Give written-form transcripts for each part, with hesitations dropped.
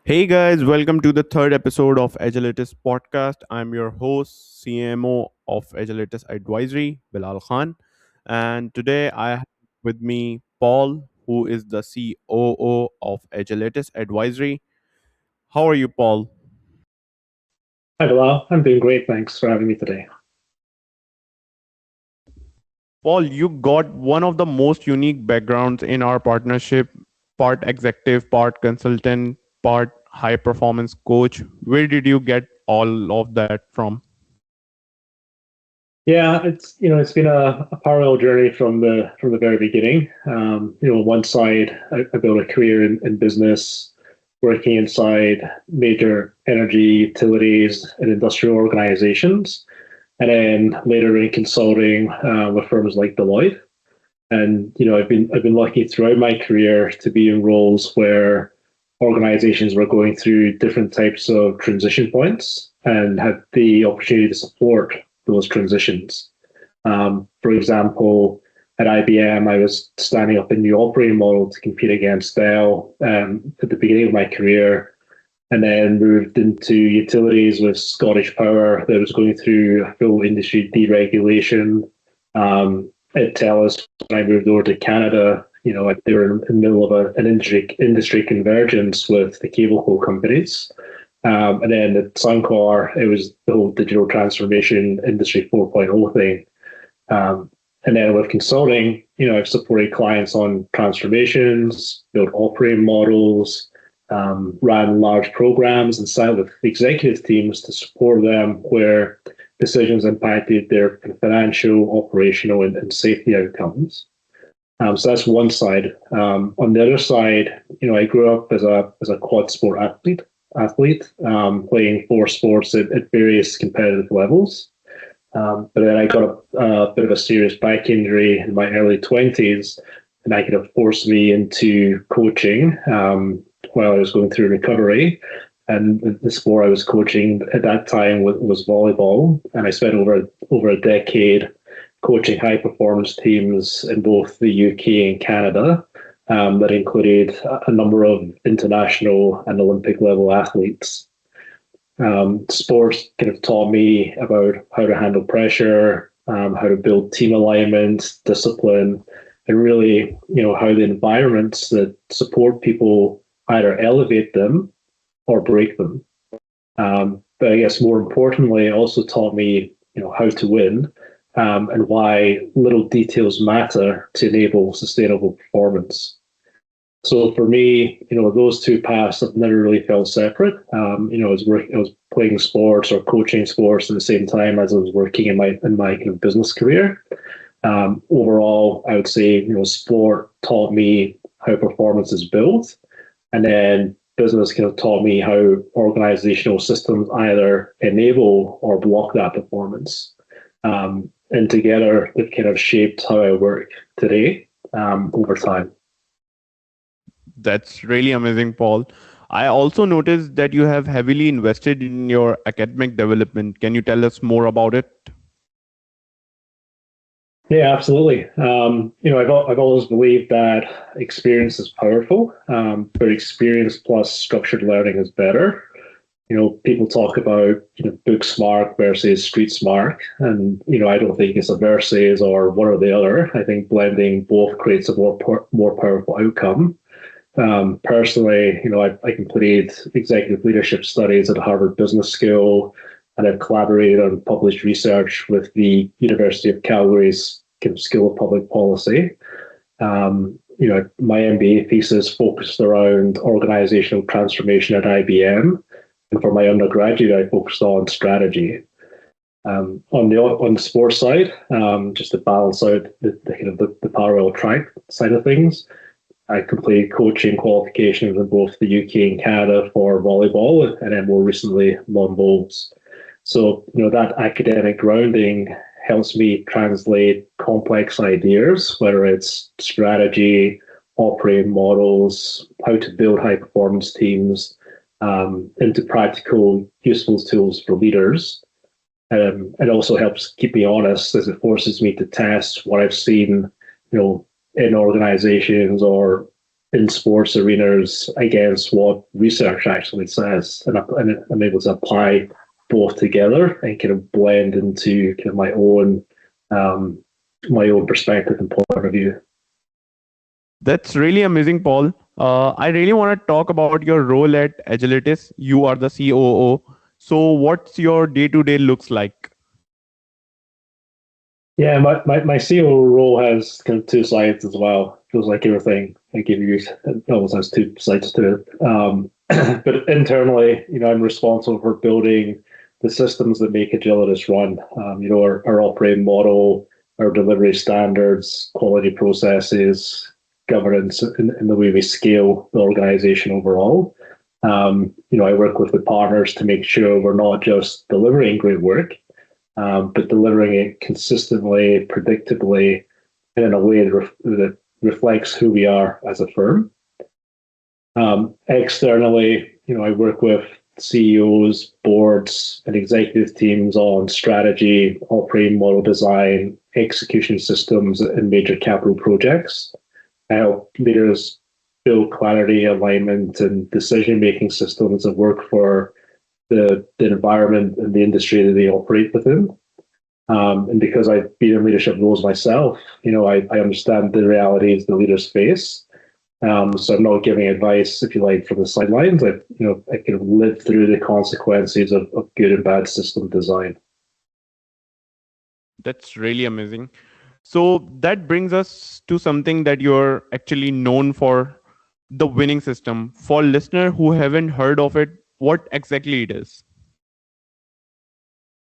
Hey guys, welcome to the third episode of Agilitas podcast. I'm your host, CMO of Agilitas Advisory, Bilal Khan. And today I have with me Paul, who is the COO of Agilitas Advisory. How are you, Paul? Hi, Bilal. I'm doing great. Thanks for having me today. Paul, you got one of the most unique backgrounds in our partnership, part executive, part consultant, part high performance coach. Where did you get all of that from? Yeah, it's been a parallel journey from the very beginning. On one side, I built a career in business, working inside major energy utilities and industrial organizations, and then later in consulting with firms like Deloitte. And I've been lucky throughout my career to be in roles where organizations were going through different types of transition points and had the opportunity to support those transitions. For example, at IBM, I was standing up a new operating model to compete against Dell at the beginning of my career, and then moved into utilities with Scottish Power that was going through full industry deregulation. At TELUS, when I moved over to Canada, they were in the middle of an industry convergence with the cable co companies. And then at Suncor, it was the whole digital transformation industry 4.0 thing. And then with consulting, I've supported clients on transformations, built operating models, ran large programs, and sat with executive teams to support them where decisions impacted their financial, operational, and safety outcomes. So that's one side. On the other side, I grew up as a quad sport athlete, playing four sports at various competitive levels. But then I got a bit of a serious back injury in my early 20s, and that kind of forced me into coaching while I was going through recovery. And the sport I was coaching at that time was volleyball, and I spent over a decade coaching high performance teams in both the UK and Canada. That included a number of international and Olympic level athletes. Sports kind of taught me about how to handle pressure, how to build team alignment, discipline, and really, how the environments that support people either elevate them or break them. But I guess more importantly, it also taught me, how to win, and why little details matter to enable sustainable performance. So for me, those two paths have never really felt separate. I was playing sports or coaching sports at the same time as I was working in my kind of business career. Overall, I would say, sport taught me how performance is built, and then business kind of taught me how organizational systems either enable or block that performance. And together, they've kind of shaped how I work today over time. That's really amazing, Paul. I also noticed that you have heavily invested in your academic development. Can you tell us more about it? Yeah, absolutely. I've always believed that experience is powerful, but experience plus structured learning is better. People talk about book smart versus street smart, and I don't think it's a versus or one or the other. I think blending both creates a more powerful outcome. Personally, I completed executive leadership studies at Harvard Business School, and I've collaborated on published research with the University of Calgary's School of Public Policy. My MBA thesis focused around organizational transformation at IBM, and for my undergraduate, I focused on strategy. On the sports side, just to balance out the parallel track side of things, I completed coaching qualifications in both the UK and Canada for volleyball, and then more recently lawn bowls. So that academic grounding helps me translate complex ideas, whether it's strategy, operating models, how to build high performance teams, into practical, useful tools for leaders. It also helps keep me honest as it forces me to test what I've seen, in organizations or in sports arenas against what research actually says, and I'm able to apply both together and kind of blend into kind of um, my own perspective and point of view. That's really amazing, Paul. I really want to talk about your role at Agilitas. You are the COO. So, what's your day to day looks like? Yeah, my CEO role has kind of two sides as well. Feels like everything I give you almost has two sides to it. But internally, I'm responsible for building the systems that make Agilitas run. Our operating model, our delivery standards, quality processes, governance, and the way we scale the organization overall. I work with the partners to make sure we're not just delivering great work, but delivering it consistently, predictably, and in a way that reflects who we are as a firm. Externally, I work with CEOs, boards, and executive teams on strategy, operating model design, execution systems, and major capital projects. I help leaders build clarity, alignment, and decision-making systems that work for the environment and the industry that they operate within. And because I've been in leadership roles myself, I understand the realities the leaders face. So I'm not giving advice, if you like, from the sidelines. I can live through the consequences of good and bad system design. That's really amazing. So, that brings us to something that you're actually known for, the winning system. For listener who haven't heard of it, what exactly it is?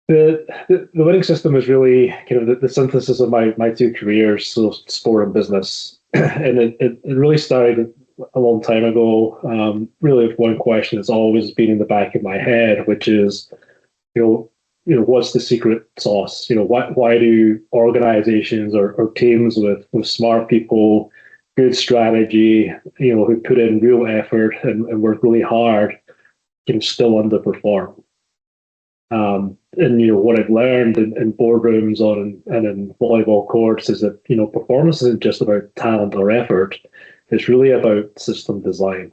The winning system is really kind of the synthesis of my two careers, so sport and business. And it really started a long time ago. Really, with one question that's always been in the back of my head, which is, you know, what's the secret sauce? Why do organizations or teams with smart people, good strategy, who put in real effort and work really hard, can still underperform? And what I've learned in boardrooms and in volleyball courts is that performance isn't just about talent or effort; it's really about system design.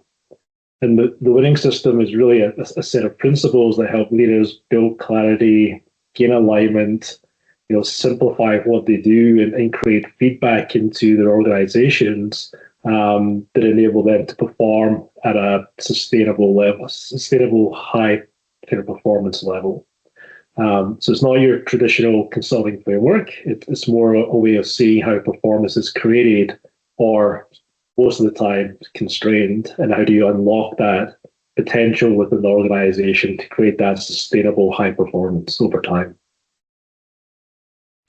And the winning system is really a set of principles that help leaders build clarity, gain alignment, simplify what they do, and create feedback into their organizations that enable them to perform at a sustainable level, sustainable high kind of performance level. So it's not your traditional consulting framework. It's more a way of seeing how performance is created or most of the time constrained, and how do you unlock that potential within the organization to create that sustainable high performance over time.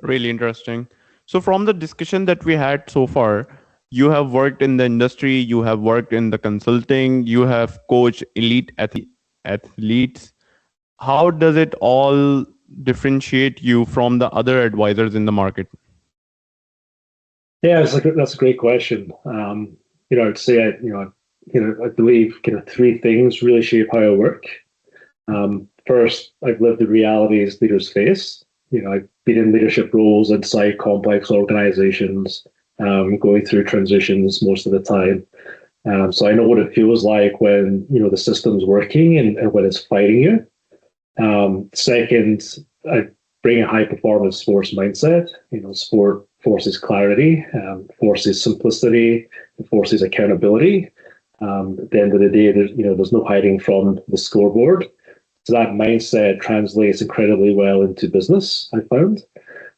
Really interesting. So, from the discussion that we had so far, you have worked in the industry, you have worked in the consulting, you have coached elite athletes. How does it all differentiate you from the other advisors in the market? Yeah, that's a great question. I'd say I believe kind of three things really shape how I work. First, I've lived the realities leaders face. I've been in leadership roles inside complex organizations, going through transitions most of the time. So I know what it feels like when the system's working and when it's fighting you. Second, I bring a high performance sports mindset. Sport forces clarity, forces simplicity, forces accountability. At the end of the day, there's no hiding from the scoreboard. So that mindset translates incredibly well into business, I found.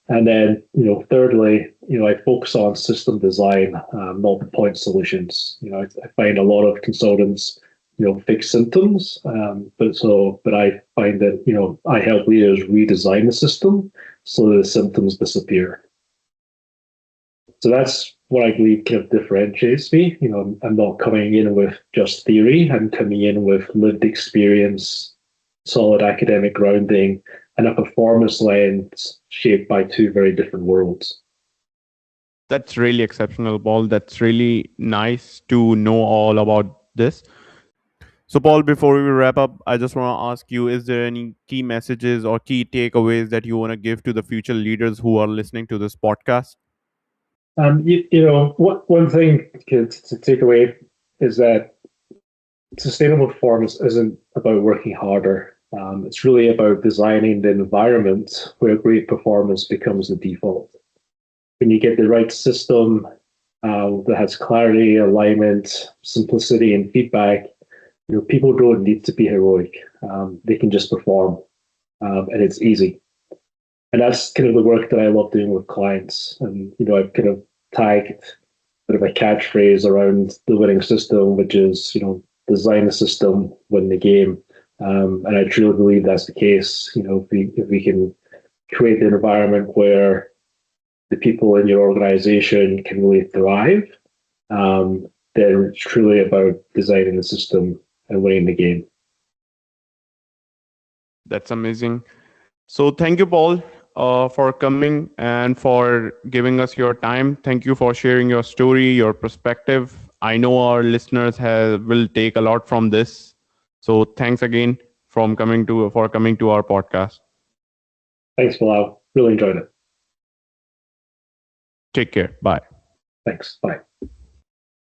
And then, thirdly, I focus on system design, not point solutions. I find a lot of consultants, fix symptoms, but I find that I help leaders redesign the system so that the symptoms disappear. So that's what I believe kind of differentiates me. I'm not coming in with just theory. I'm coming in with lived experience, solid academic grounding, and a performance lens shaped by two very different worlds. That's really exceptional, Paul. That's really nice to know all about this. So, Paul, before we wrap up, I just want to ask you, is there any key messages or key takeaways that you want to give to the future leaders who are listening to this podcast? One thing to take away is that sustainable performance isn't about working harder. It's really about designing the environment where great performance becomes the default. When you get the right system that has clarity, alignment, simplicity, and feedback, people don't need to be heroic. They can just perform, and it's easy. And that's kind of the work that I love doing with clients. And I've kind of tagged bit of a catchphrase around the winning system, which is design the system, win the game. And I truly believe that's the case. If we can create an environment where the people in your organization can really thrive, then it's truly about designing the system and winning the game. That's amazing. So thank you, Paul, for coming and for giving us your time. Thank you for sharing your story, your perspective. I know our listeners will take a lot from this. So thanks again for coming to our podcast. Thanks, Bilal. Really enjoyed it. Take care. Bye. Thanks. Bye.